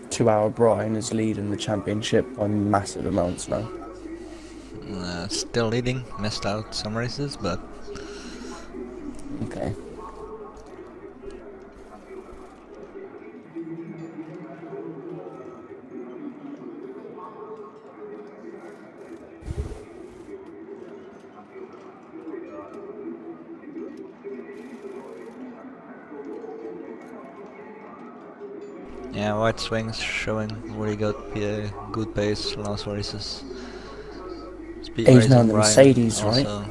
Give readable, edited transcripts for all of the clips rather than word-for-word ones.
2 Hour Brian is leading the championship by massive amounts now. Still leading, missed out some races, but Okay. yeah, White Swings showing really good pace last races. Speed He's now in Racing the Brian Mercedes, right? also.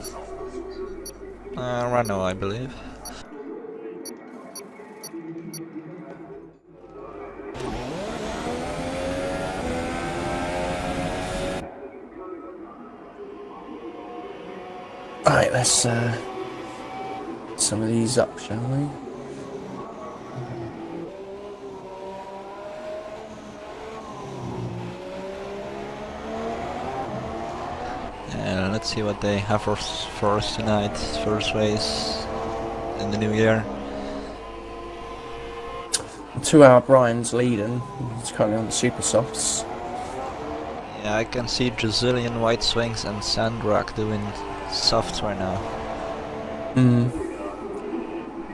Renault, I believe. Alright, let's some of these up, shall we? Let's see what they have for us tonight. First race in the new year. 2 Hour Brian's leading. He's currently on the super softs. Yeah, I can see Brazilian White Swings and Sandrock doing softs right now.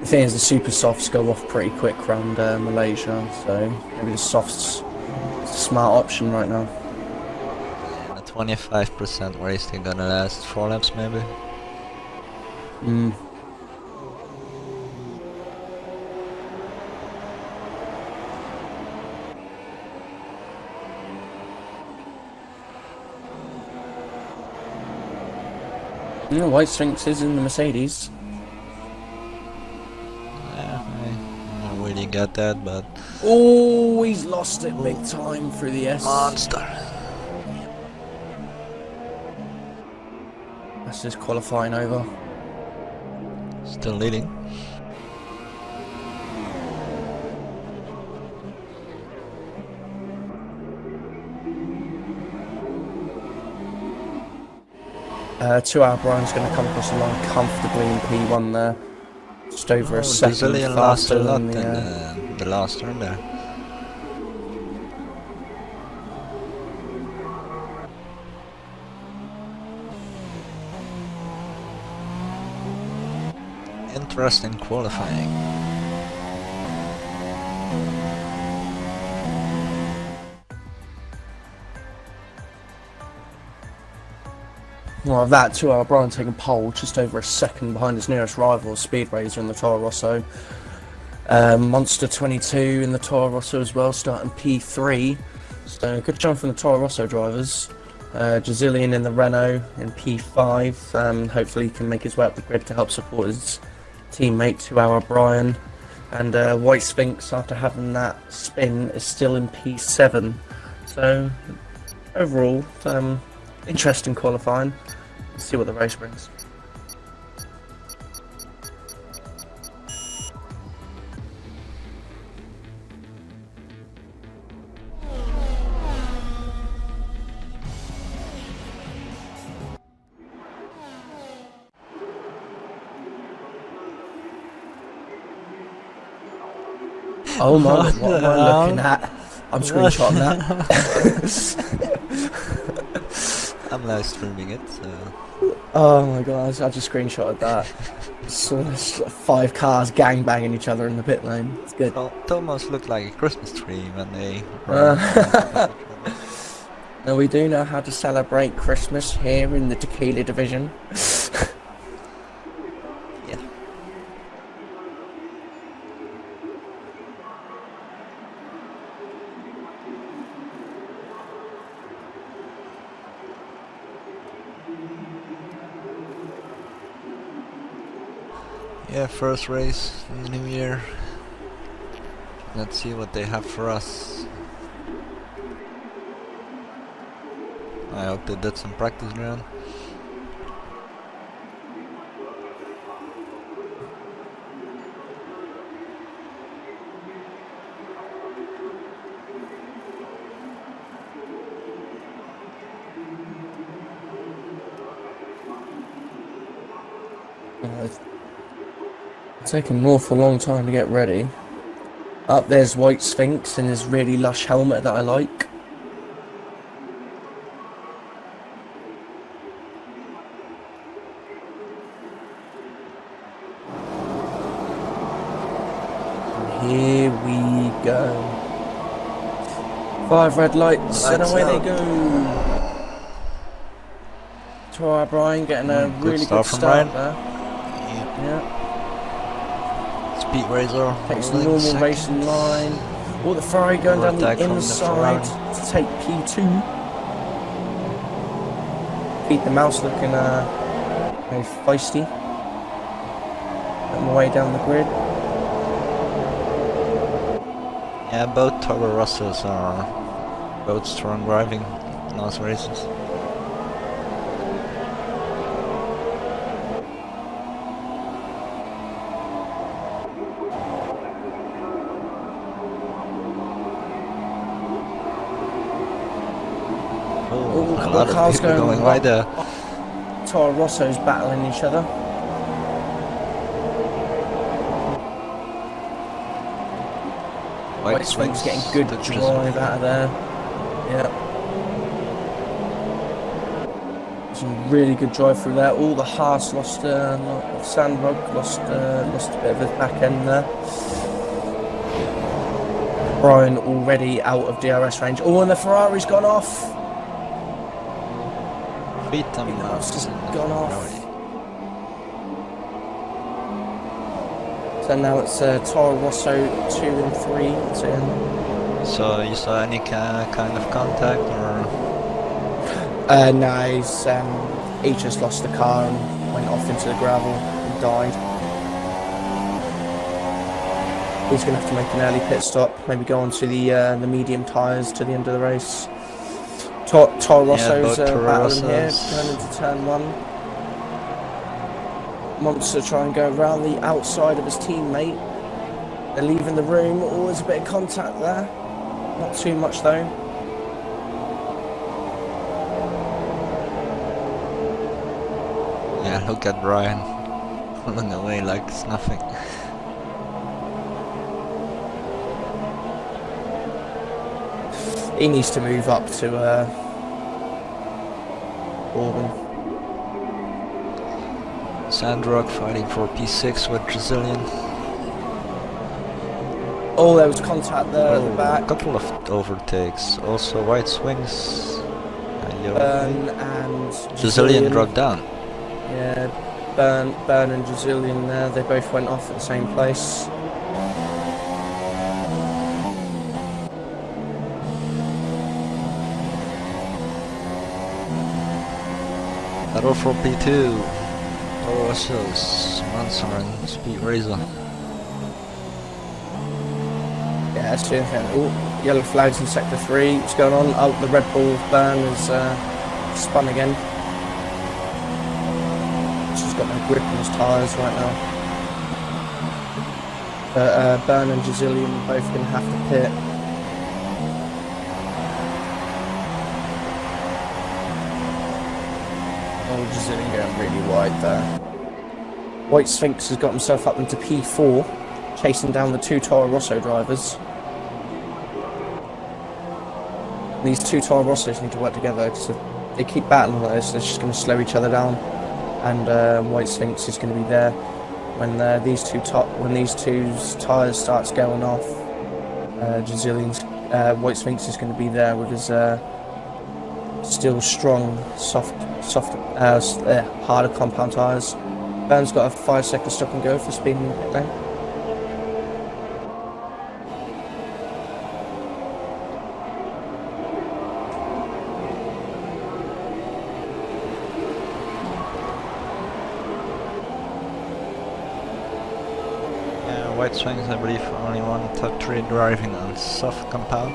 The thing is, the super softs go off pretty quick around Malaysia, so maybe the softs is a smart option right now. And a 25% race, they're gonna last 4 laps maybe. Yeah, White Sphinx is in the Mercedes. Yeah, I don't really get that, but Oh, he's lost it big time through the S. monster. That's his qualifying over. Still leading. 2 Hour Brian's going to come across the line comfortably in P1 there. Just over a second Brazilian lost a faster lot than in the last turn there. Interesting qualifying. Well, that 2 Hour Brian taking pole just over a second behind his nearest rival, Speed Razor in the Toro Rosso. Monster 22 in the Toro Rosso as well, starting P3. So good jump from the Toro Rosso drivers. Jazillion in the Renault in P5. Hopefully he can make his way up the grid to help support his teammate 2 Hour Brian. And White Sphinx, after having that spin, is still in P7. So overall, interesting qualifying. Let's see what the race brings. Oh my, what am I looking at? I'm screenshotting that. I'm live streaming it, so. Oh my god, I just screenshotted that. So there's 5 cars gangbanging each other in the pit lane. It's good. Well, it almost looked like a Christmas tree when they Now we do know how to celebrate Christmas here in the Tequila division. Yeah. Yeah, first race in the new year. Let's see what they have for us. I hope they did some practice ground. It's taken an awful long time to get ready. Up there's White Sphinx in his really lush helmet that I like. And here we go. 5 red lights and away they go. Troy Brian getting a really good start there. Yeah. Speed Razor Takes the normal racing line. All the Ferrari going down the inside to take P2. Pete the Mouse looking very feisty. On the way down the grid. Yeah, both Toro Rossos are both strong driving in those races. A lot of people going wide there. Toro Rosso's battling each other. White Sphinx getting good drive out of there. Yeah. Some really good drive through there. All the Haas lost Sandrock lost a bit of his back end there. Brian already out of DRS range. Oh, and the Ferrari's gone off. It's just gone off. So now it's Toro Rosso 2 and 3. So you saw any kind of contact or? No, he just lost the car and went off into the gravel and died. He's going to have to make an early pit stop, maybe go on to the medium tyres to the end of the race. Toro Rosso's battling here, going into turn 1. Monster trying to go around the outside of his teammate. They're leaving the room. Always a bit of contact there. Not too much though. Yeah, look at Brian pulling away like it's nothing. He needs to move up to Auburn. Sandrock fighting for P6 with Brazilian. Oh, there was contact there at the back. A couple of overtakes. Also White Swings. And Brazilian dropped down. Yeah, Burn and Brazilian there. They both went off at the same place. Battle for P2. Toro Rossos, Monster and Speed Razor. Yeah, that's the thing. Oh, yellow flags in sector 3. What's going on? Oh, the Red Bull Burn is spun again. He's got no grip on his tyres right now. Burn and Brazilian are both going to have to pit. Brazilian going really wide there. White Sphinx has got himself up into P4, chasing down the 2 Toro Rosso drivers. And these 2 Toro Rossos need to work together because if they keep battling like this, they're just going to slow each other down. And White Sphinx is going to be there when these two tyres starts going off. White Sphinx is going to be there with his still strong, harder compound tyres. Burn's got a 5-second stop and go for speeding in the pit lane. White Swings, I believe, only one top 3 driving on soft compound.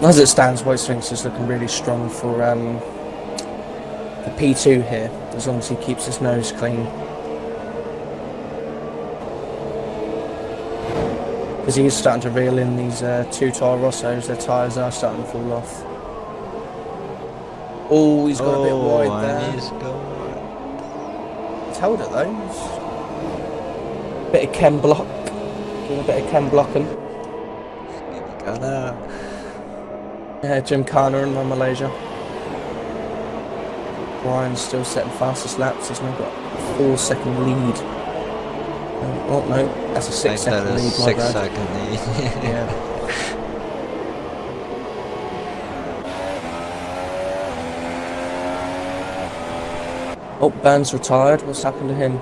As it stands, White Sphinx is looking really strong for the P2 here, as long as he keeps his nose clean. Because he is starting to reel in these 2 Toro Rossos, their tyres are starting to fall off. Oh, he's got a bit wide there. He's held it though. Bit of chem block. Doing a bit of chem blocking. Gonna. Yeah, Gymkhana in Malaysia. Ryan's still setting fastest laps. He's now got a 4-second lead. Oh no, that's a 6-second lead. 6-second lead. Yeah. Oh, Burns retired. What's happened to him?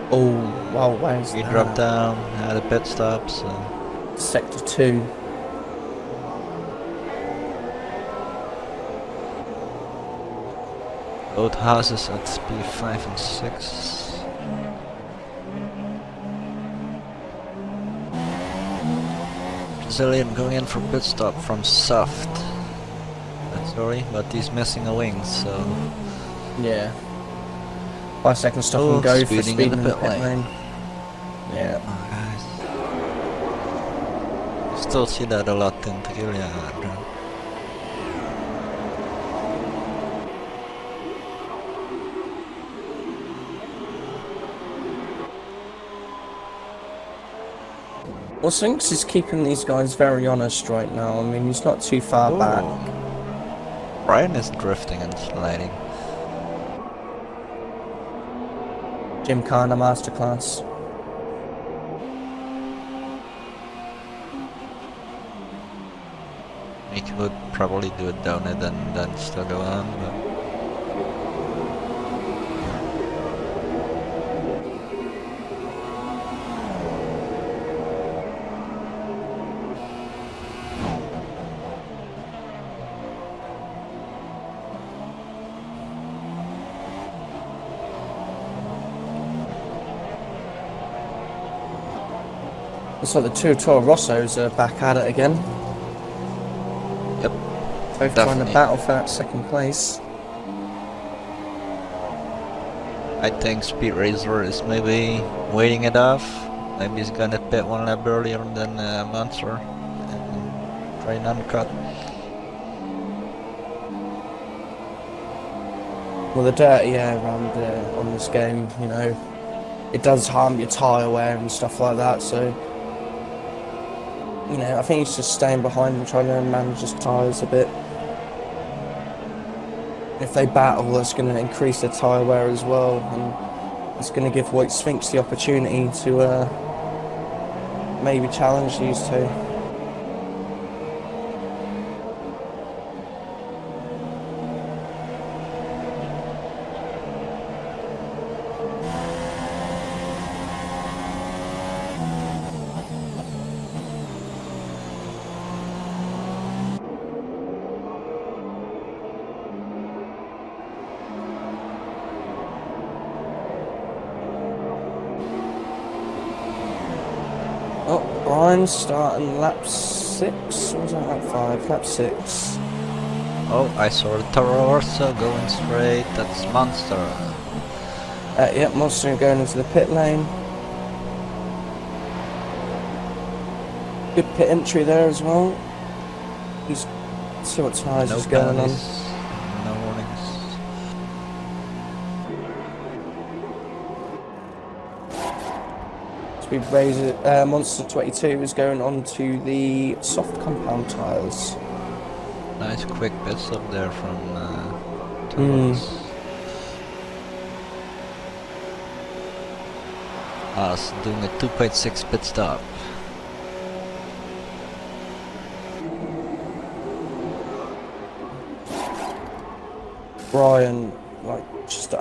Oh, wow, where's He that? dropped down, had a pit stop, so... Sector 2. Both houses at speed 5 and 6. Brazilian going in for pit stop from soft. Sorry, but he's missing a wing, so... Yeah. 5 seconds stop and go for speeding in the pit lane. Yeah. Oh, guys. Still see that a lot in Tequila. Well, Sphinx is keeping these guys very honest right now. I mean, he's not too far back. Brian is drifting and sliding. Gymkhana masterclass. He could probably do it down it and then still go on, but... Looks like the two Toro Rossos are back at it again. Yep. Both trying to battle for that second place. I think Speed Racer is maybe waiting it off. Maybe he's gonna pit one lap earlier than Monster and try an undercut. Well, the dirty air around on this game, you know, it does harm your tyre wear and stuff like that, so... You know, I think he's just staying behind and trying to manage his tyres a bit. If they battle, that's going to increase their tyre wear as well, and it's going to give White Sphinx the opportunity to maybe challenge these two. Oh, Brian's starting lap 6, or was that lap 5? Lap 6. Oh, I saw the Toro Rosso going straight, that's Monster. Yep, Monster going into the pit lane. Good pit entry there as well. Just see what tyres is going on. No warnings. Speed Razor, Monster 22 is going on to the soft compound tyres. Nice quick pit stop there from Thomas. Us doing a 2.6 pit stop. Brian, like just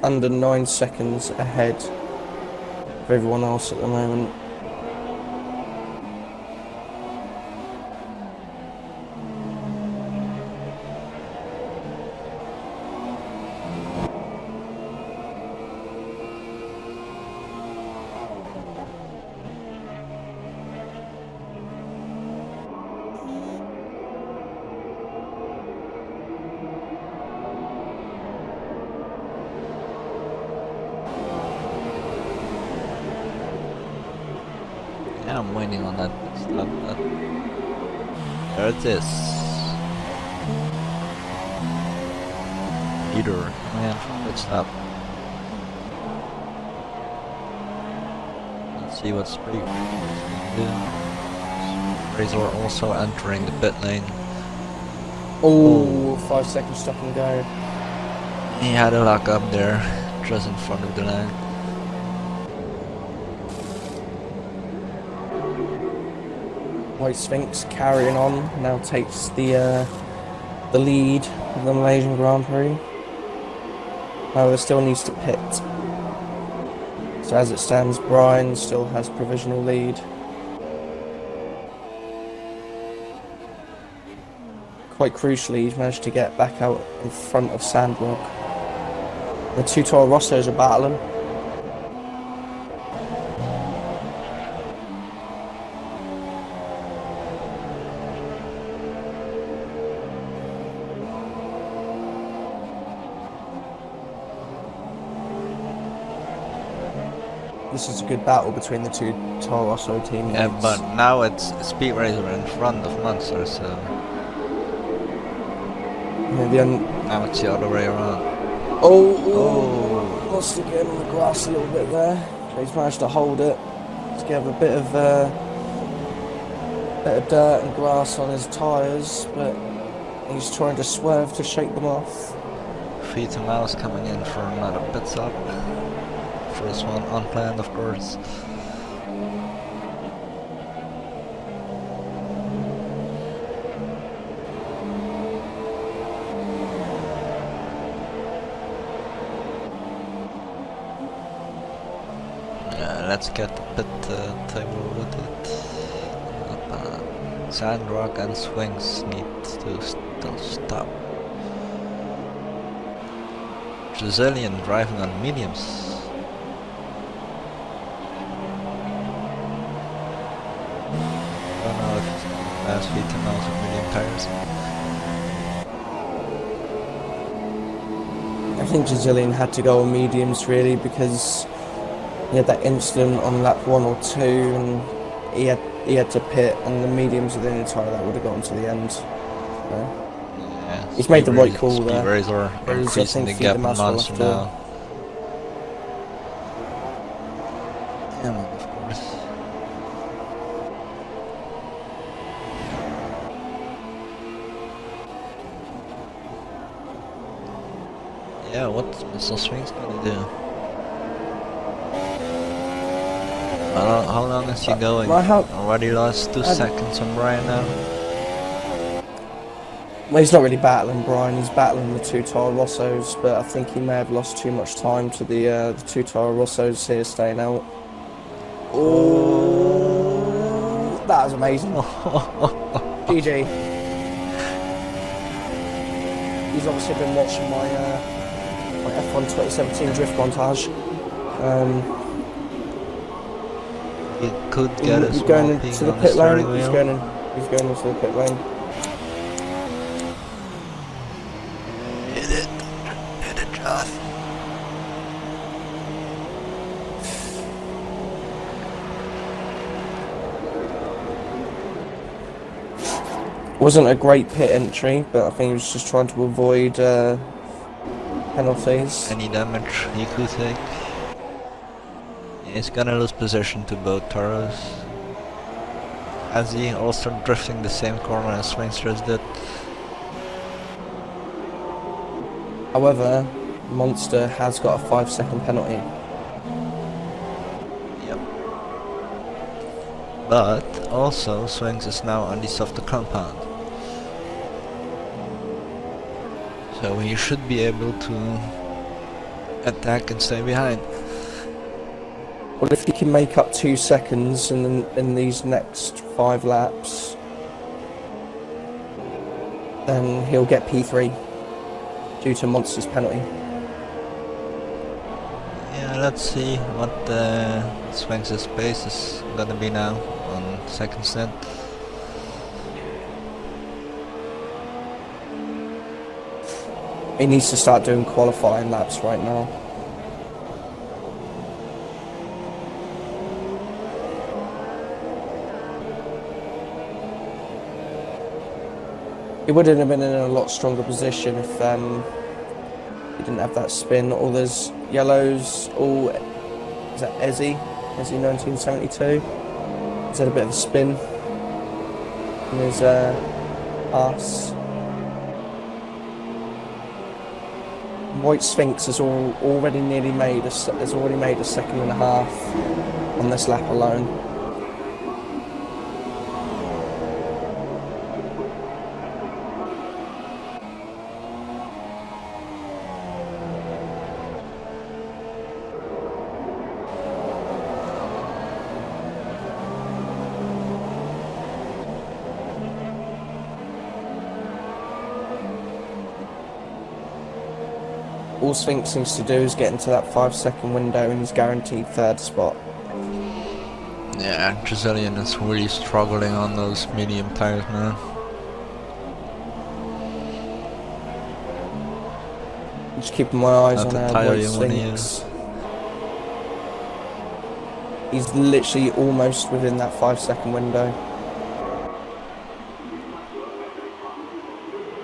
under 9 seconds ahead of everyone else at the moment. Yeah, I'm waiting on that pit stop. There it is. Leader, man, pit stop. See what Speed Razor also entering the pit lane. Oh, 5 seconds stop and go. He had a lock up there, just in front of the line. White Sphinx carrying on, now takes the lead of the Malaysian Grand Prix. However, still needs to pit. So as it stands, Brian still has provisional lead. Quite crucially, he's managed to get back out in front of Sandrock. The two Toro Rossos are battling. This is a good battle between the two Toro Rosso teammates. Yeah, but now it's Speed Razor in front of Monster, so Yeah, now it's the other way around. Lost again on the grass a little bit there. But he's managed to hold it. He's got a bit of dirt and grass on his tyres, but he's trying to swerve to shake them off. Feet Mouse coming in for another pit stop. First one unplanned, of course. Let's get the pit table with it. Sandrock and Swings need to still stop. Brazilian driving on mediums. I don't know if it's last week and also medium tires. I think Brazilian had to go on mediums really because he had that incident on lap 1 or 2 and he had to pit, and the mediums are the only tyre that would have gone to the end. So, yeah, he's made the right call there. Speed Razor increasing the gap in Monster now. Yeah, of course. Yeah, what's Mr. Swings gonna do? How long is he going? Already lost 2 seconds on Brian now. Well, he's not really battling Brian, he's battling the two Toro Rossos, but I think he may have lost too much time to the two Toro Rossos here staying out. Oh, that was amazing. GG. He's obviously been watching my F1 2017 drift montage. He could get a he's small going ping into the on pit the lane. steering He's wheel. going into the pit lane. Hit it, Joth. Wasn't a great pit entry, but I think he was just trying to avoid penalties. Any damage he could take. He's gonna lose position to both Toros. As he also drifting the same corner as Swingsters did. However, Monster has got a 5-second penalty. Yep. But also Swings is now on the softer compound. So he should be able to attack and stay behind. Well, if he can make up 2 seconds in these next 5 laps, then he'll get P3 due to Monster's penalty. Yeah, let's see what Swings' pace is gonna be now on second stint. He needs to start doing qualifying laps right now. He wouldn't have been in a lot stronger position if he didn't have that spin. All those yellows, is that Ezzy? Is he 1972? He's had a bit of a spin in his arse. White Sphinx has already nearly made a second and a half on this lap alone. All Sphinx seems to do is get into that 5-second window and he's guaranteed third spot. Yeah, Brazilian is really struggling on those medium tires, man. Just keeping my eyes Not on the tire White you wanna Sphinx. He's literally almost within that 5-second window.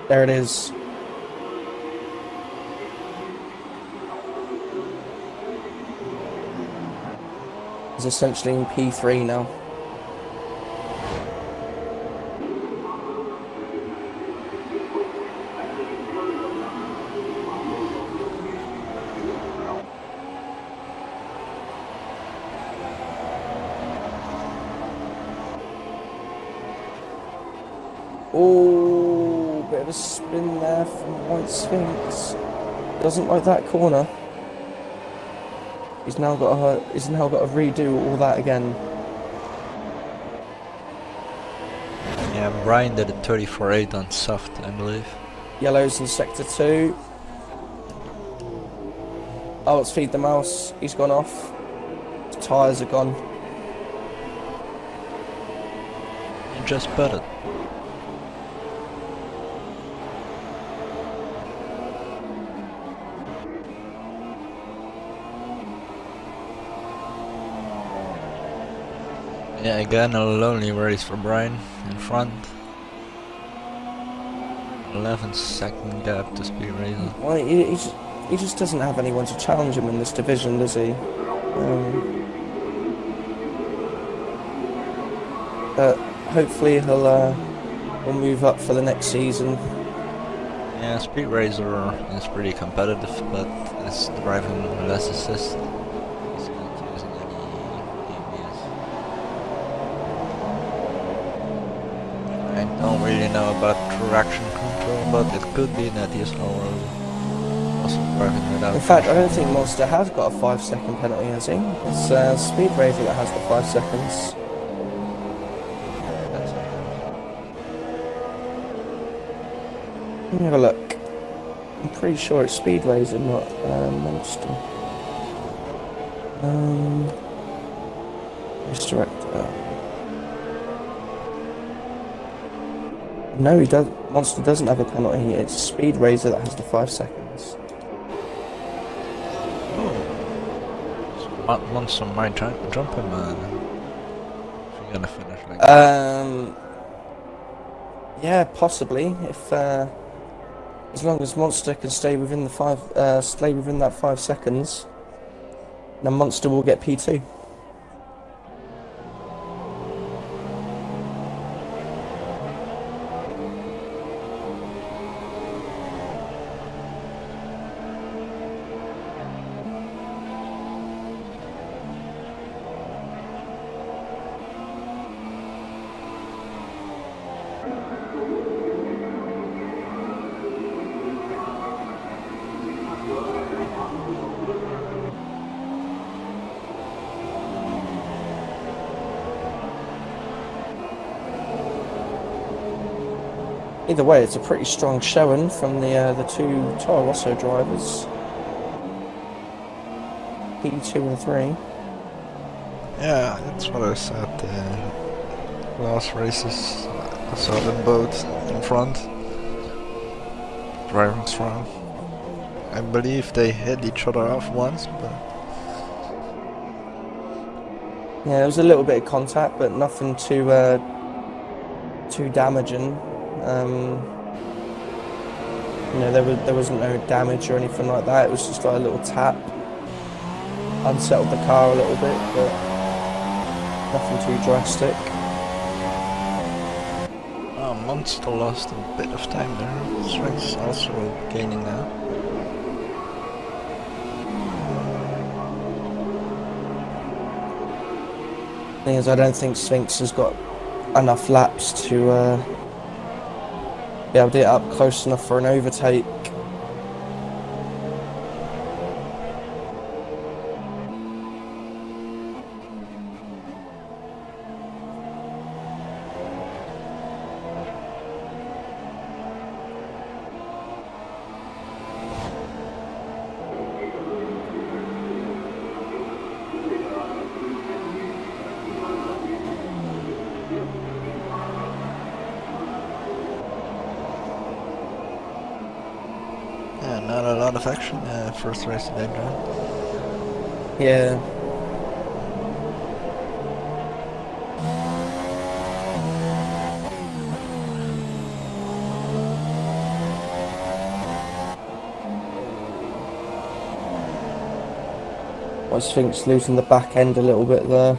There it is. He's essentially in P3 now. Oh, bit of a spin there from White Sphinx. Doesn't like that corner. He's now got to redo all that again. Yeah, Brian did a 34.8 on soft, I believe. Yellow's in sector 2. Oh, it's Feed the Mouse. He's gone off. His tyres are gone. You just bet it. Yeah, again a lonely race for Brian in front. 11-second gap to Speed Razor. Well, he just doesn't have anyone to challenge him in this division, does he? But hopefully he'll move up for the next season. Yeah, Speed Razor is pretty competitive, but is driving less assist. He's not using any ABS. I don't really know about traction control, but it could be that he's also driving without. In fact, I don't think Monster has got a 5-second penalty, has he? It's Speed Razor that has the 5 seconds. Let me have a look. I'm pretty sure it's Speed Razor, not Monster. Misdirect. No, he does. Monster doesn't have a penalty. It's Speed Razor that has the 5 seconds. Monster might jump him if you're gonna finish like that. Yeah, possibly. If as long as Monster can stay within that 5 seconds, then Monster will get P2. Either way, it's a pretty strong showing from the two Toro Rosso drivers. P2 and 3. Yeah, that's what I said. Last races, I saw them both in front, driving strong. I believe they hit each other off once, but Yeah, there was a little bit of contact, but nothing too damaging. You know, there wasn't no damage or anything like that. It was just like a little tap. Unsettled the car a little bit, but Nothing too drastic. Oh, Monster lost a bit of time there. Strength is also gaining now. Thing is, I don't think Sphinx has got enough laps to be able to get up close enough for an overtake. Yeah, not a lot of action. First race today, John. Yeah. I Sphinx losing the back end a little bit there.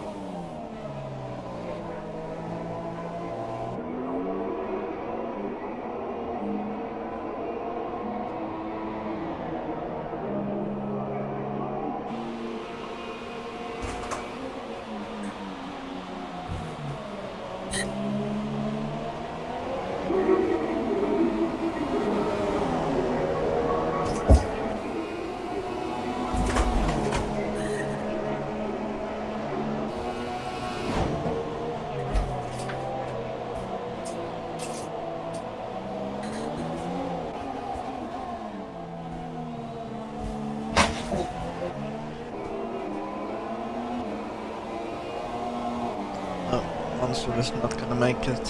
Oh, Monster is not gonna make it.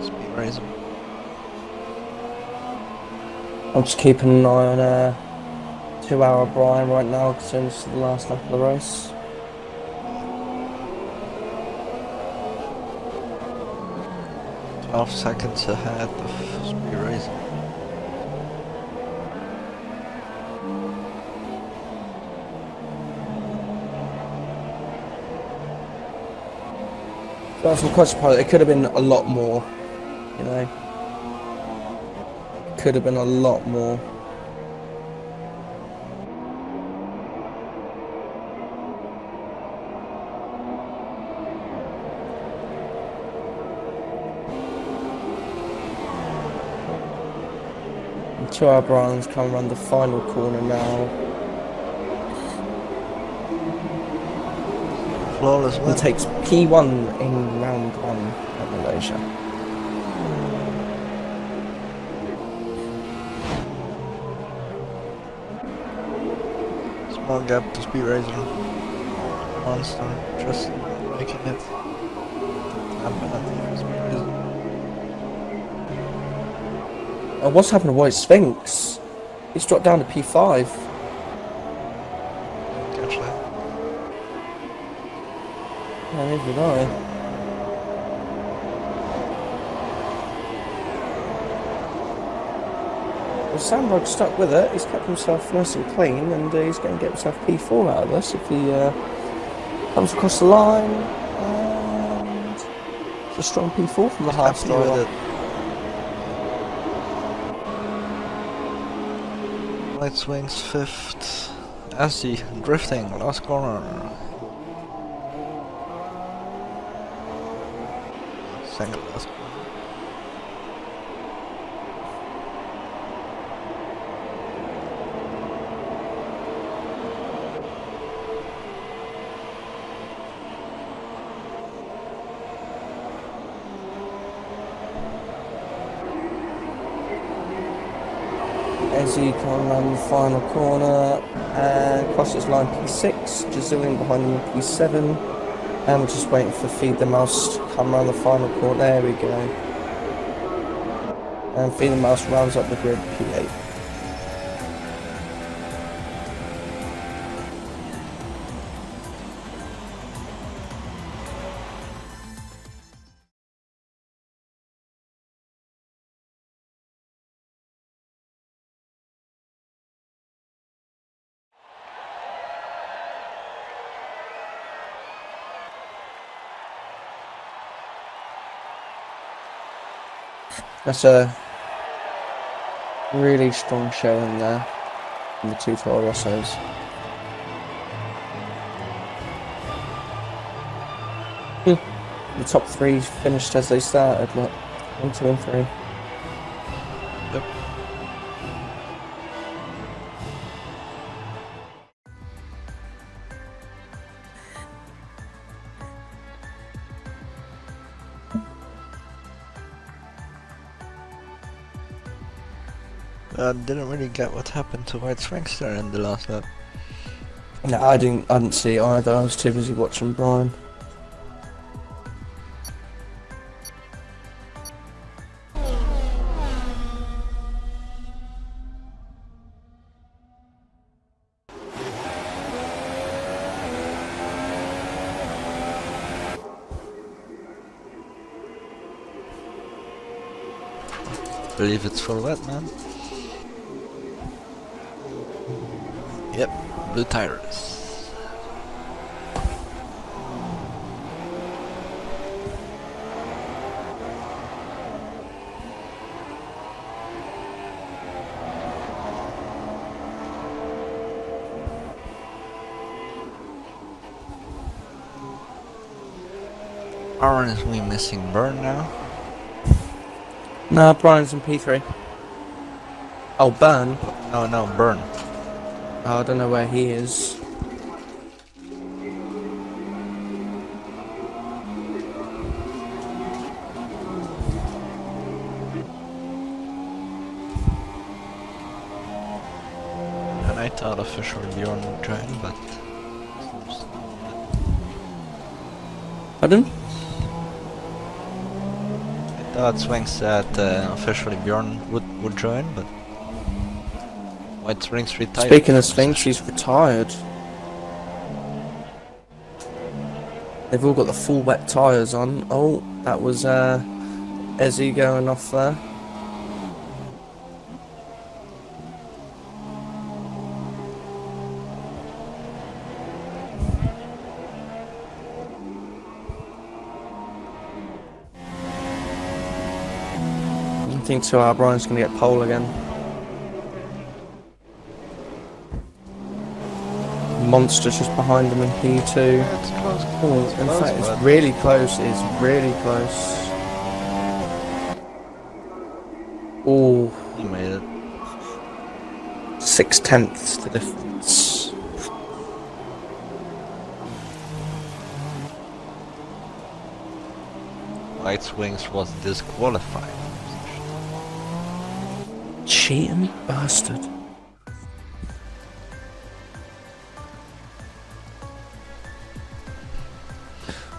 Speed Razor. I'm just keeping an eye on 2-hour Brian right now because it's the last lap of the race. Seconds ahead of Speed Razor. So I'm quite surprised. It could have been a lot more, you know. Could have been a lot more. And 2-hour Brian's come around the final corner now. Flawless win. And takes P1 in round 1 at Malaysia. Small gap to Speed Razor. Monster just making it. Oh, what's happened to White Sphinx? He's dropped down to P5. Catch that. Yeah, neither did I. Well, Sandberg stuck with it. He's kept himself nice and clean, and he's going to get himself P4 out of this if he comes across the line. And it's a strong P4 from the half Happy with driver. it. White Swings 5th. Assy drifting, last corner. Second last corner. As he come around the final corner and crosses line P6, Jazillion behind him P7, and we're just waiting for Feed the Mouse to come around the final corner. There we go. And Feed the Mouse rounds up the grid P8. That's a really strong showing there in the two Toro Rossos. The top three finished as they started, look. 1, 2 and 3. Yep. I didn't really get what happened to White Sphinx there in the last lap. No, I didn't see it either. I was too busy watching Brian. Believe it's full wet, man. Yep, blue tires. Aren't we missing Burn now? No, Brian's in P3. Oh, Burn. No, Burn. Oh, I don't know where he is. And I thought officially Bjorn would join, but... Pardon? I thought Swing said officially Bjorn would join, but... White Sphinx retired. Speaking of Sphinx, he's retired. They've all got the full wet tyres on. Oh, that was Ezzy going off there. I think Brian's going to get pole again. Monster's just behind him in P2. Yeah, it's close. Oh, in fact, it's really close. It's really close. Oh, He made it. 0.6 the difference. White Sphinx was disqualified. Cheating bastard.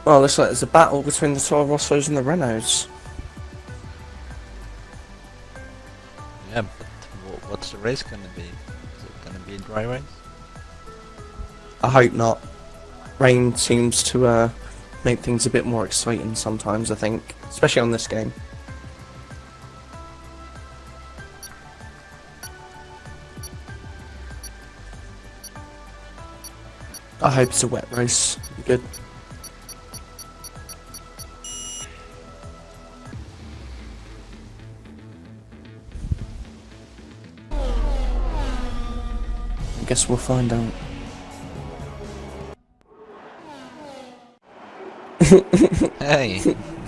Well, looks like there's a battle between the Toro Rossos and the Renaults. Yeah, but what's the race gonna be? Is it gonna be a dry race? I hope not. Rain seems to make things a bit more exciting sometimes, I think. Especially on this game. I hope it's a wet race. Be good. I guess we'll find out. Hey,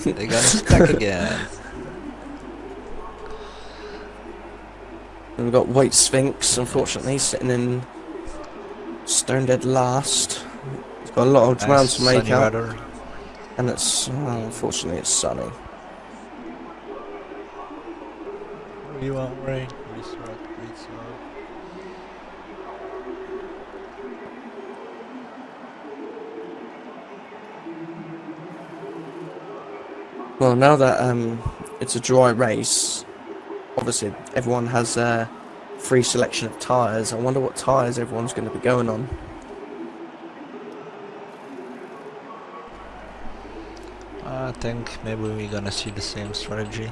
they got stuck again. And we've got White Sphinx, unfortunately, sitting in stone dead last. He's got a lot of ground to make out. Weather. And it's, unfortunately, it's sunny. You want rain? Restart. Well, now that it's a dry race, obviously everyone has a free selection of tyres. I wonder what tyres everyone's going to be going on. I think maybe we're gonna see the same strategy.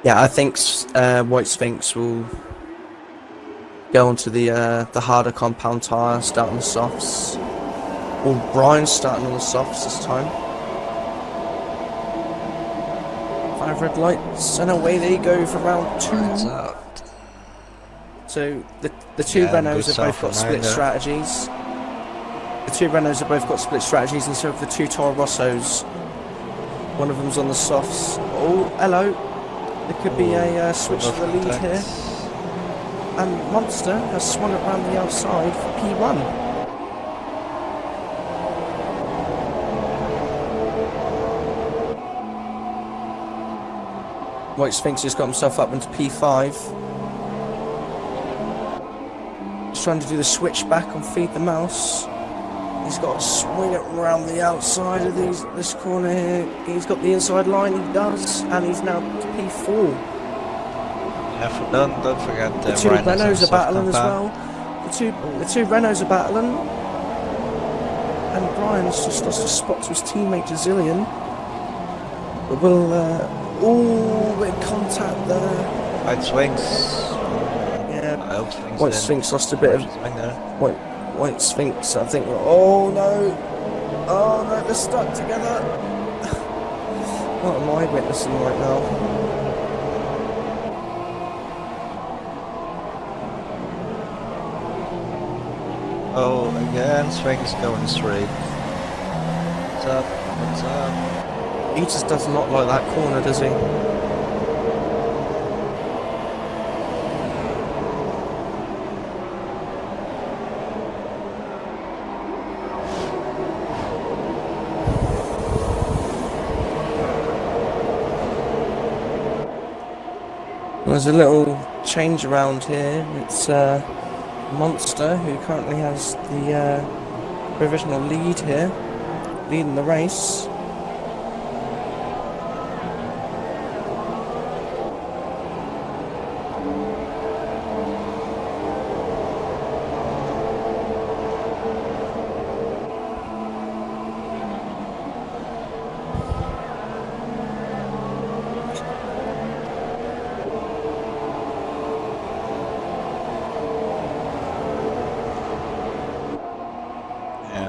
Yeah, I think White Sphinx will go onto the harder compound tyre, start on the softs. Well, Brian's starting on the softs this time. 5 red lights, and away they go for round 2. It's out. So the two Renaults have both got split strategies. The two Renaults have both got split strategies, and so have the two Toro Rossos. One of them's on the softs. Oh, hello. There could be a switch to the lead here. And Monster has swung around the outside for P1. White Sphinx has got himself up into P5. He's trying to do the switch back on Feed the Mouse. He's got to swing it around the outside of this corner here. He's got the inside line, he does, and he's now to P4. Yeah, don't forget the two Renaults are battling as well. The two Renaults are battling. And Brian's just lost a spot to his teammate Zillion. But we'll bit of contact there. White Sphinx. Yeah, White Sphinx lost a bit of White Sphinx, I think. Oh no, they're stuck together. What am I witnessing right now? Oh, again, Sphinx going straight. What's up? What's up? He just does not like that corner, does he? There's a little change around here. It's Monster, who currently has the provisional lead here, leading the race.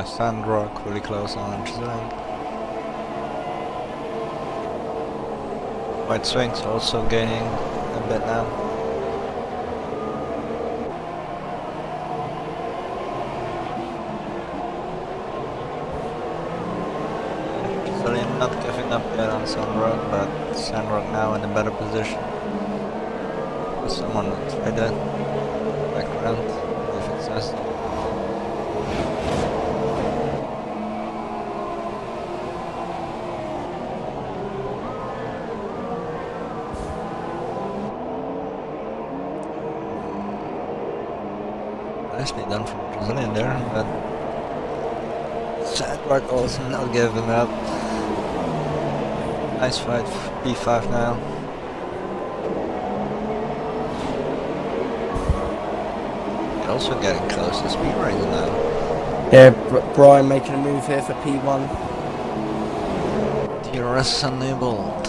Sandrock really close on today. White Sphinx also gaining a bit now. Brazilian not giving up yet on Sandrock, but Sandrock now in a better position. Someone will try that background if it says. Nicely done from Brazilian there, but Sandrock also not giving up. Nice fight, P5 now. You're also getting close to speed rating now. Yeah, Brian making a move here for P1. DRS enabled.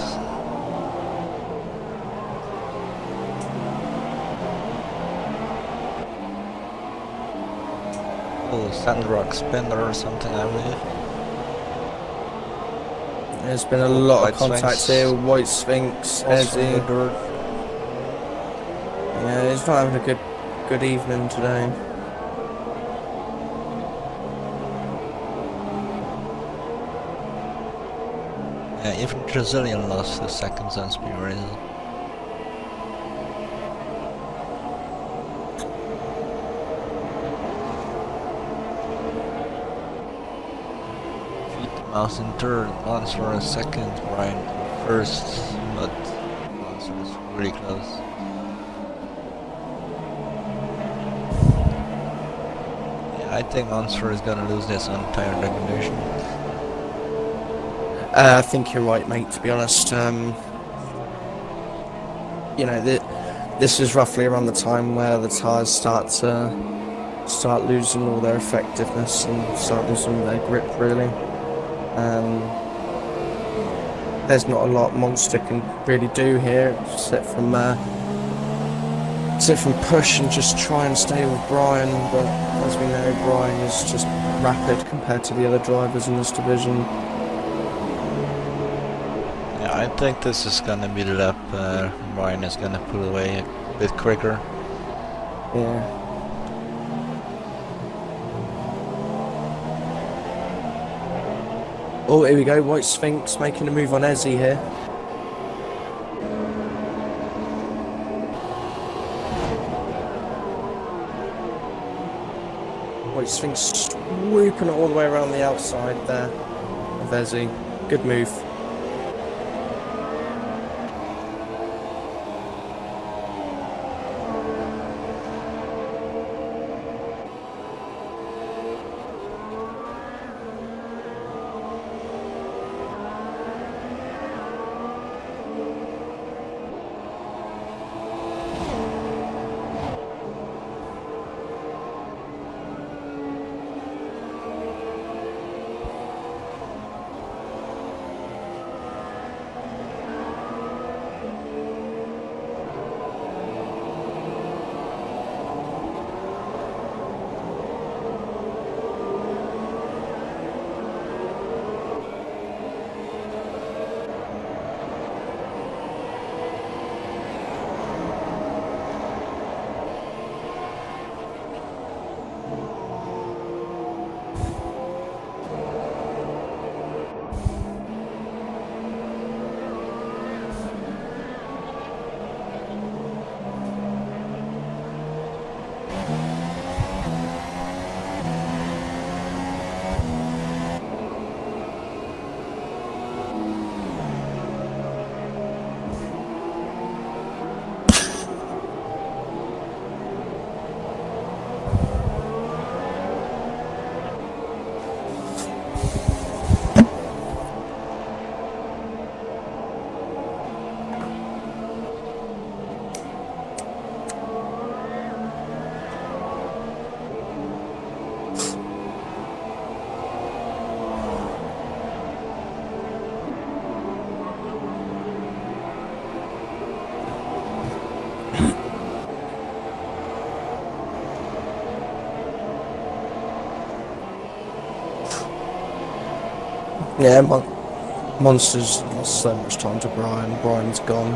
Oh, Sandrock spinner or something, I believe. There's been a lot of contact here with White Sphinx, Eddie. Yeah, he's not having a good evening today. Yeah, even Brazilian lost 2 seconds on speed rating. Mouse in third, Monster in second, Brian first, but Monster is really close. Yeah, I think Monster is gonna lose this on tire degradation. I think you're right, mate, to be honest. You know, this is roughly around the time where the tyres start losing all their effectiveness and start losing their grip, really. There's not a lot Monster can really do here, except from push and just try and stay with Brian. But as we know, Brian is just rapid compared to the other drivers in this division. Yeah, I think this is gonna be the lap Ryan is gonna pull away a bit quicker. Yeah. Oh, here we go. White Sphinx making a move on Ezzy here. White Sphinx swooping it all the way around the outside there of Ezzy. Good move. Yeah, Monster's lost so much time to Brian. Brian's gone.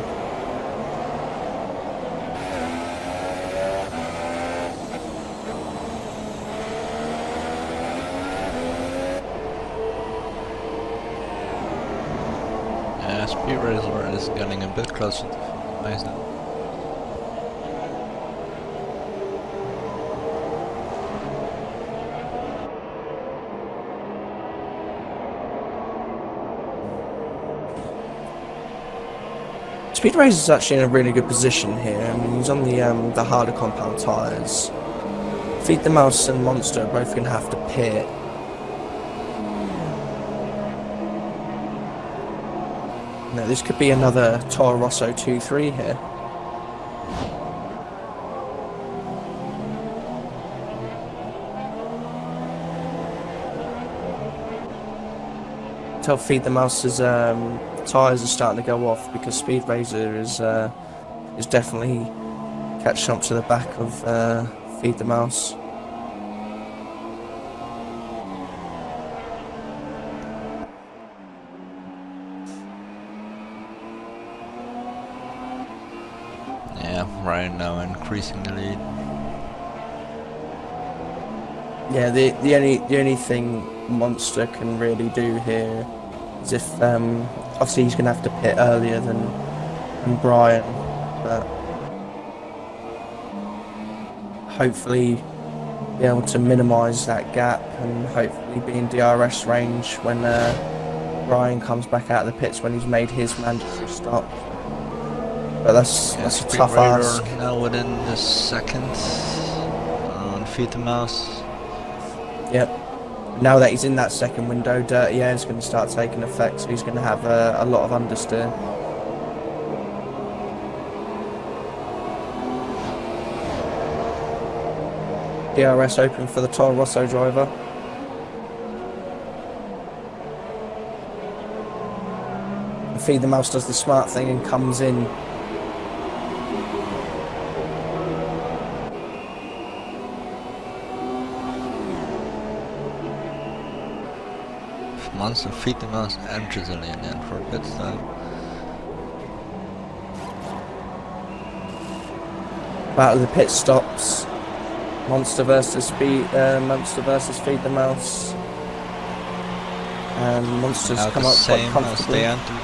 Speed Razor is getting a bit closer to nice now. Speed Razor's actually in a really good position here. I mean, he's on the harder compound tyres. Feed the Mouse and Monster are both going to have to pit. Now, this could be another Toro Rosso 2-3 here. Tell Feed the Mouse's tyres are starting to go off because Speed Razor is definitely catching up to the back of Feed the Mouse. Yeah, Ryan now increasing the lead. Yeah, the only thing Monster can really do here is if obviously he's going to have to pit earlier than Brian, but hopefully be able to minimise that gap and hopefully be in DRS range when Brian comes back out of the pits when he's made his mandatory stop. But that's a tough ask. Now within the second on Feed the Mouse. Yep. Now that he's in that second window, Dirty Air is going to start taking effect, so he's going to have a lot of understeer. DRS open for the Toro Rosso driver. And Feed the Mouse does the smart thing and comes in. Monster Feed the Mouse enters the lane in for a pit stop. Battle of the pit stops. Monster versus Feed the Mouse. And Monster's Now come the up quite same as comfortably. they entered.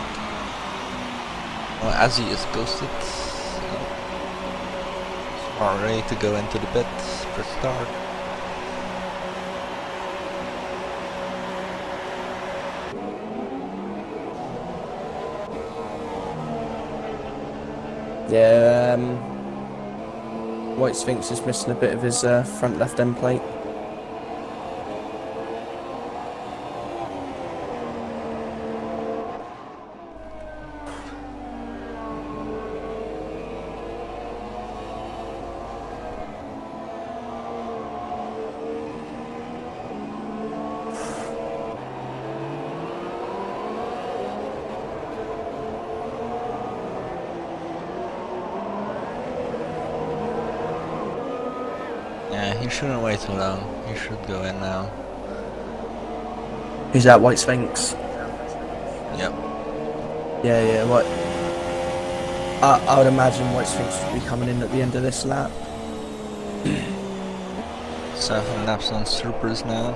Well, as he is ghosted. So are ready to go into the pit for start. Yeah, White Sphinx is missing a bit of his front left end plate. Yeah, he shouldn't wait too long. He should go in now. Who's that, White Sphinx? Yep. Yeah, what? I would imagine White Sphinx would be coming in at the end of this lap. 7 laps on supers now.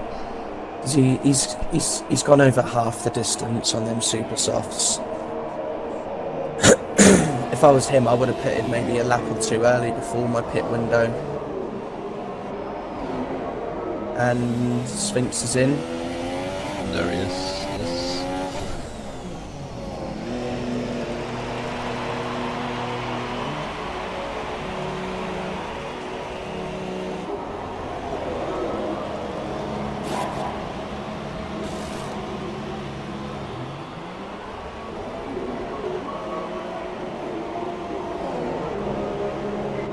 He's gone over half the distance on them super softs. If I was him, I would have pitted maybe a lap or two early before my pit window. And Sphinx is in. There he is. Yes.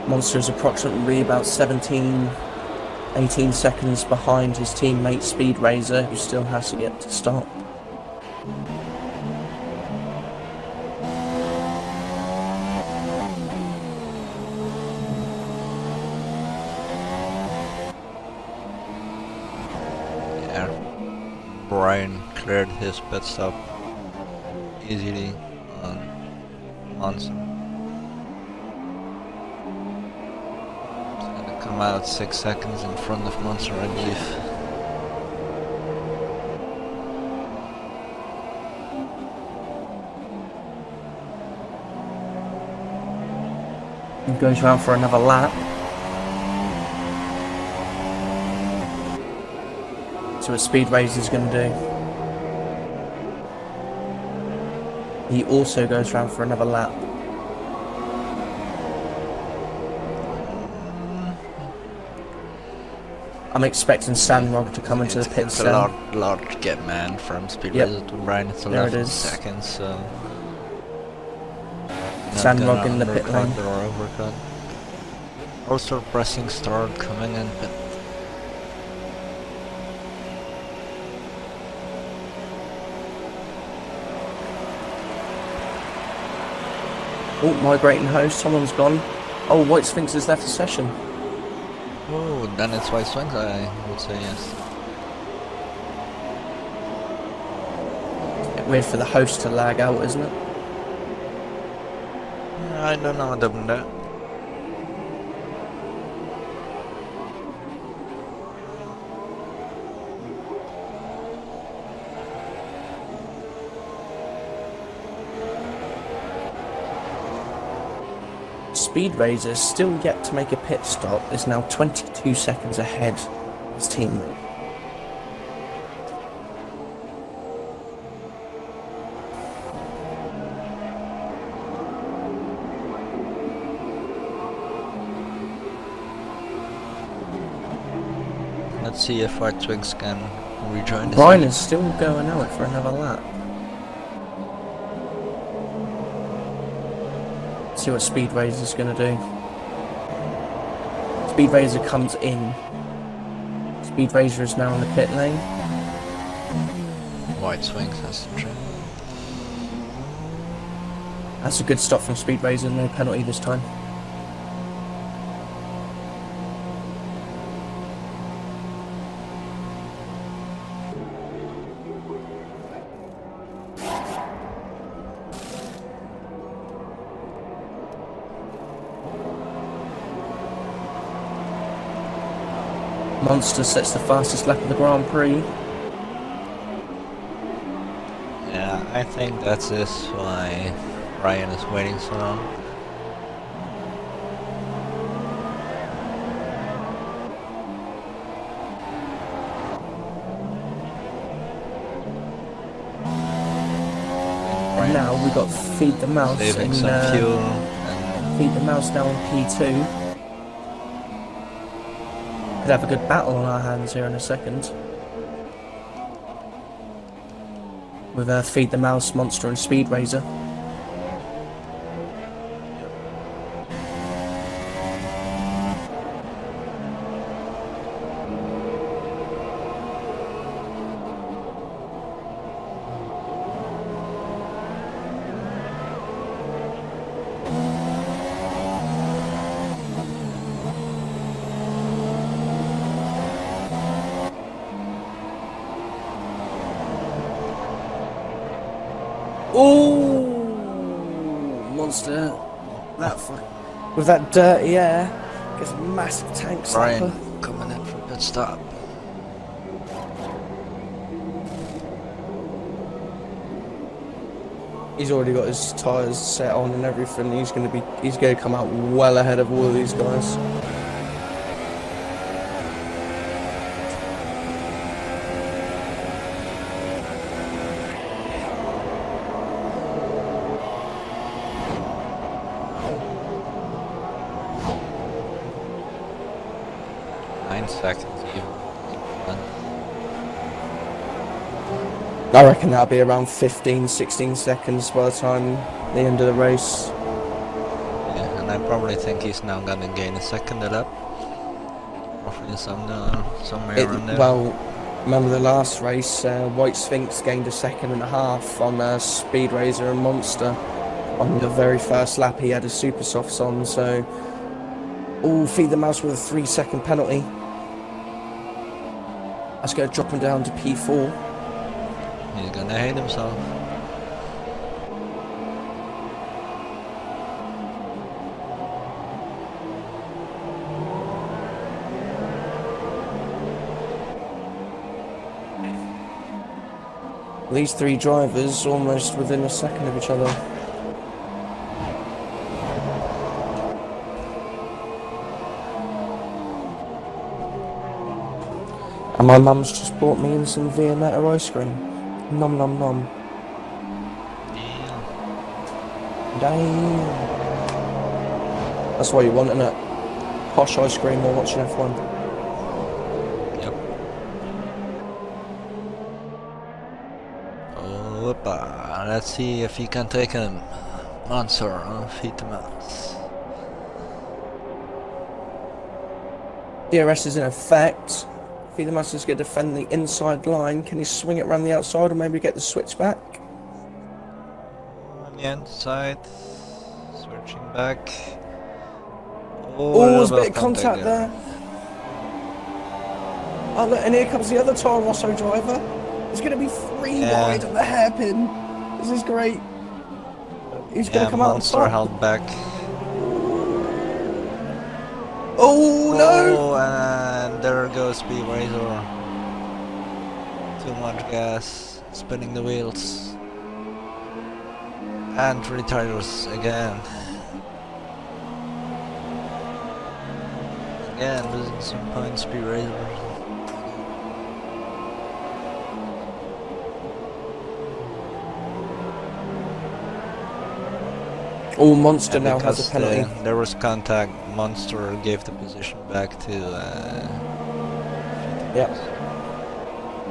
Monster is approximately about 18 seconds behind his teammate Speed Razor, who still has yet to stop. Yeah. Brian cleared his pit stop easily on Monster. Come out 6 seconds in front of Monster, I believe. He goes round for another lap. So what Speed Razor's going to do. He also goes round for another lap. I'm expecting Sandrock to come into the pits It's then. a large gap, man, from Speed Yep. Razor to Brian. It's There it 11 is. seconds, so... Sandrock in the pit lane. Or overcut. Also pressing start, coming in pit. Oh, migrating host, someone's gone. Oh, White Sphinx has left the session. Oh, then it's White Sphinx, I would say yes. Weird for the host to lag out, isn't it? I don't know what happened there. Speed Razor, still yet to make a pit stop, is now 22 seconds ahead of his teammate. Let's see if White Sphinx can rejoin the Brian session. is still going out for another lap. See what Speed Razor's going to do. Speed Razor comes in. Speed Razor is now in the pit lane. White Sphinx has to train. That's a good stop from Speed Razor, no penalty this time. Monster sets the fastest lap of the Grand Prix. Yeah, I think that's this why Ryan is waiting so long. And now we've got Feed the Mouse saving in some fuel. And Feed the Mouse now on P2. Could have a good battle on our hands here in a second. With Feed the Mouse, Monster and Speed Razor. Ooh, Monster. That with that dirty air, gets a massive tank slapper. Ryan coming in for a pit stop. He's already got his tyres set on and everything. He's gonna come out well ahead of all of these guys. Seconds even. I reckon that'll be around 15-16 seconds by the time the end of the race. Yeah, and I probably think he's now gonna gain a second lap. Roughly somewhere around there. Well, remember the last race, White Sphinx gained a second and a half on Speed Razor and Monster. On the very first lap he had his super softs on, so... Oh, Feed the Mouse with a 3-second penalty. That's going to drop him down to P4. He's gonna hate himself. These three drivers almost within a second of each other. And my mum's just bought me in some Viennetta ice cream. Nom nom nom. Damn. That's what you want, isn't it? Posh ice cream while watching F1. Yep. Opa. Let's see if he can take him. Monster on Feed the Mouse. DRS is in effect. Feed the Mouse is going to defend the inside line. Can he swing it around the outside or maybe get the switch back? On the inside. Switching back. Oh, there's a bit of contact there. Oh look, and here comes the other Toro Rosso driver. It's going to be 3 wide at the hairpin. This is great. He's going to come out on top. Monster held back. Oh no! Oh, and there goes Speed Razor. Too much gas, spinning the wheels. And retires again. Again, losing some points, Speed Razor. Oh, Monster now has a penalty. There was contact. Monster gave the position back to. Yep.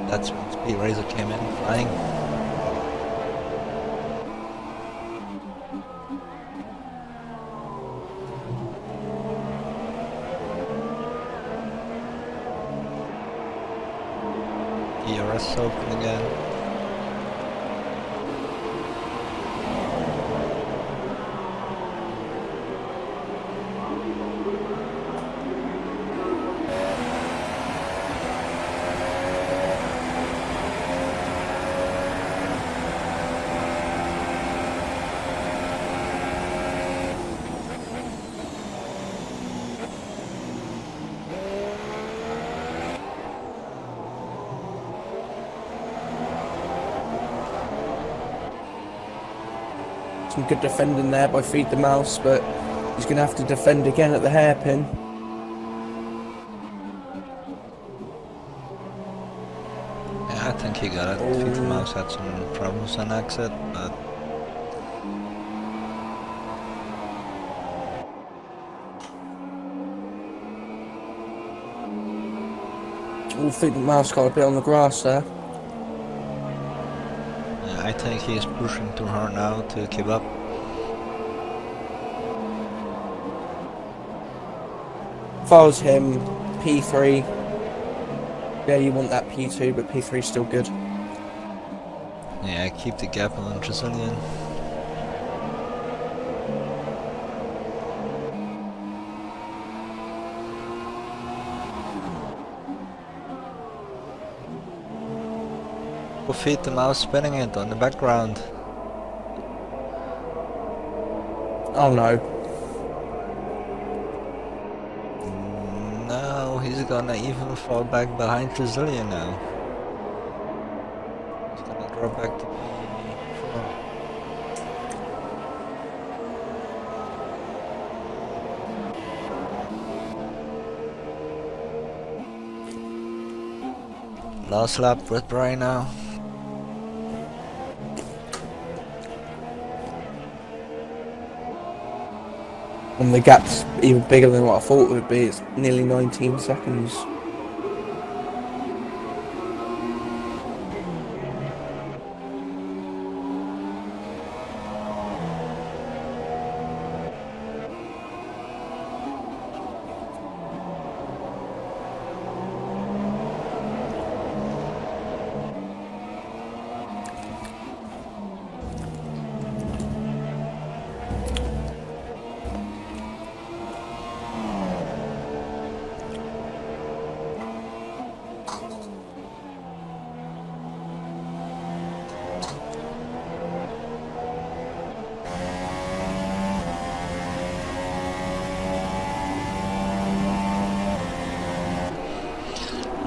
That's when Speed Razor came in flying. DRS open again. Some good defending there by Feed the Mouse, but he's going to have to defend again at the hairpin. Yeah, I think he got it. Feed the Mouse had some problems on exit, but I think the Mouse got a bit on the grass there. yeah, I think he's pushing too hard now to keep up. If I was him, P3. Yeah, you want that P2, but P3 is still good. Yeah, keep the gap on Brazilian. Feed the Mouse spinning it on the background. Oh no. No, he's gonna even fall back behind Brazilian now. He's gonna drop back to P4. Last lap with Brian now. And the gap's even bigger than what I thought it would be. It's nearly 19 seconds.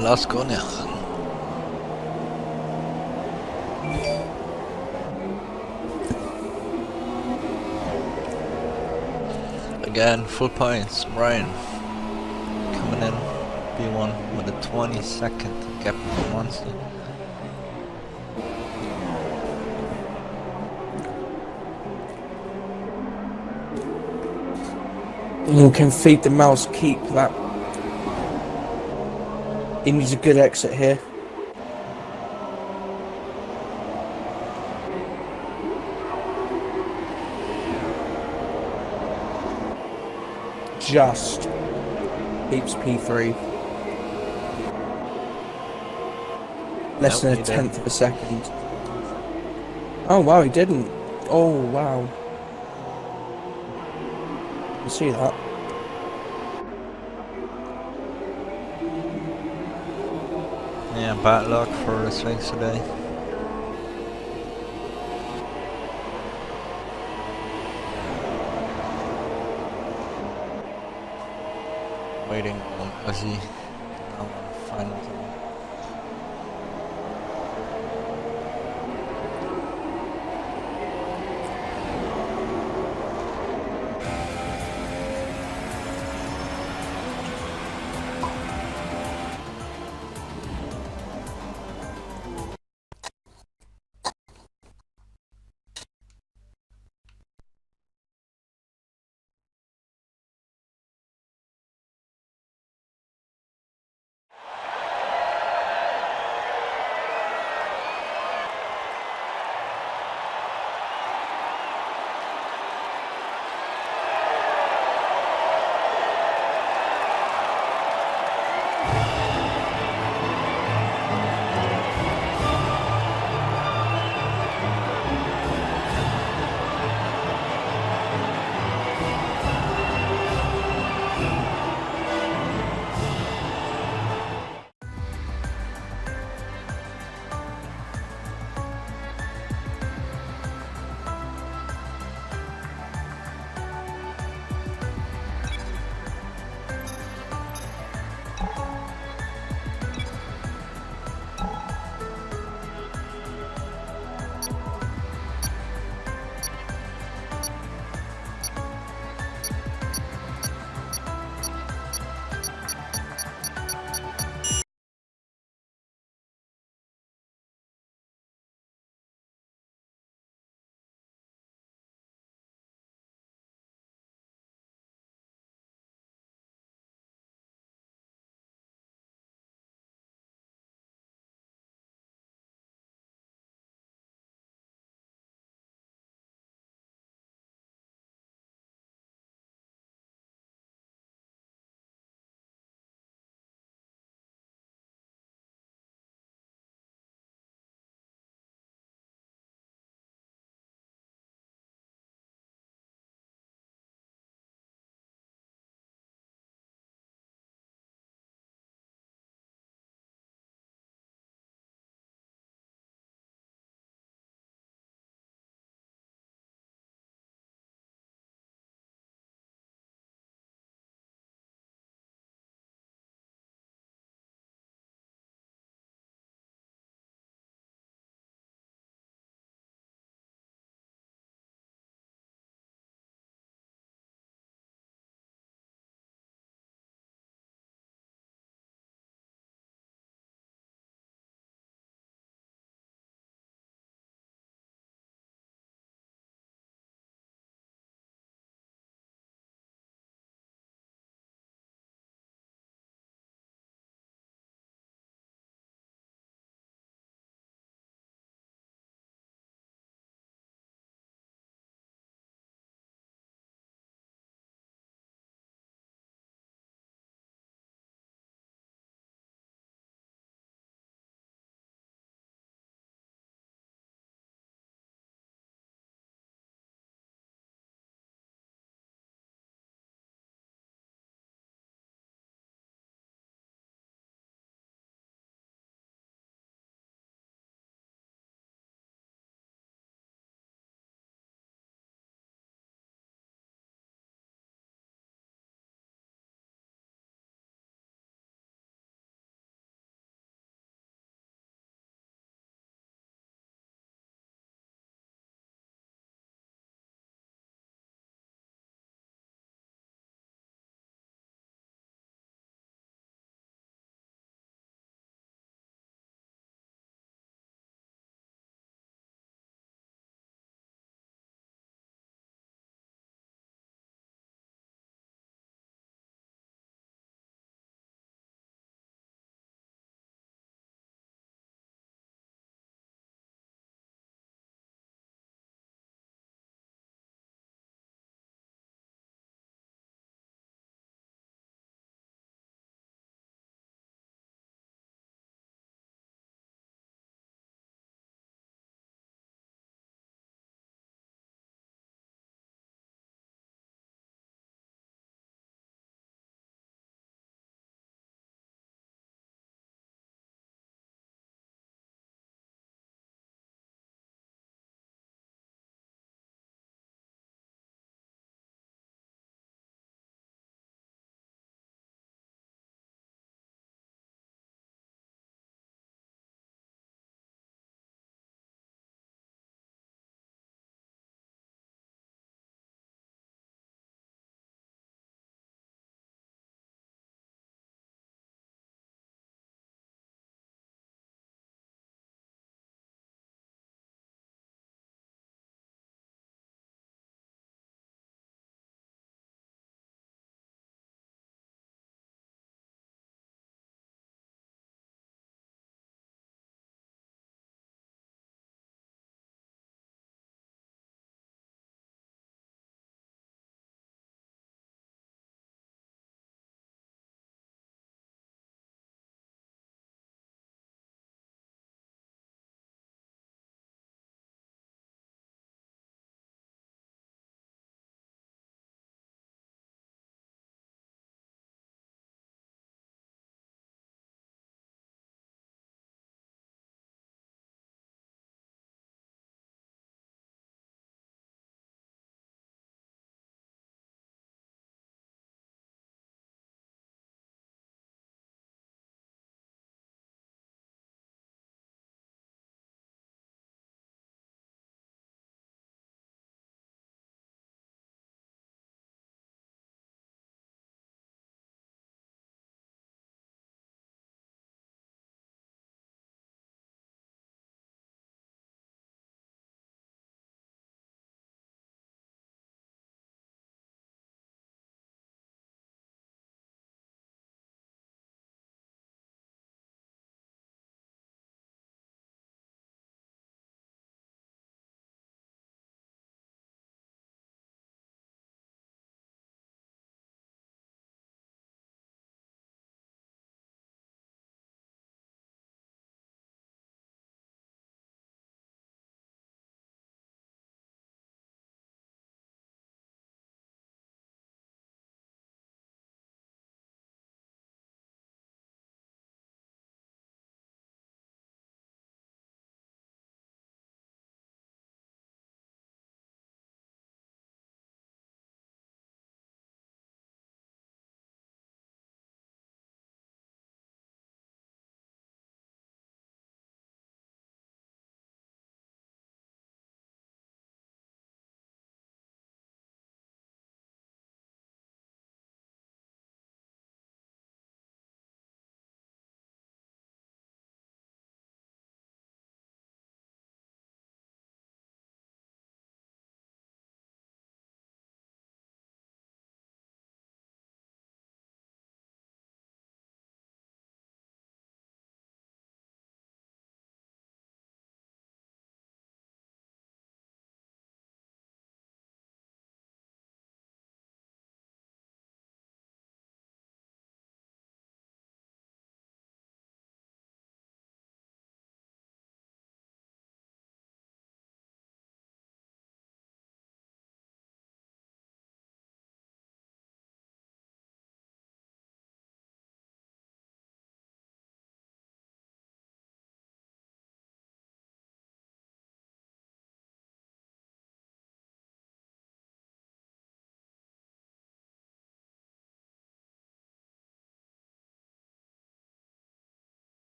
Last corner. Again, full points. Brian coming in P1 with a 20-second gap on Monster. You can Feed the Mouse, keep that. He needs a good exit here. Just keeps P3. Less than a tenth of a second. Oh wow, he didn't. Oh wow. You see that? Yeah, bad luck for the swings today. Waiting on Ozzy. Now on final.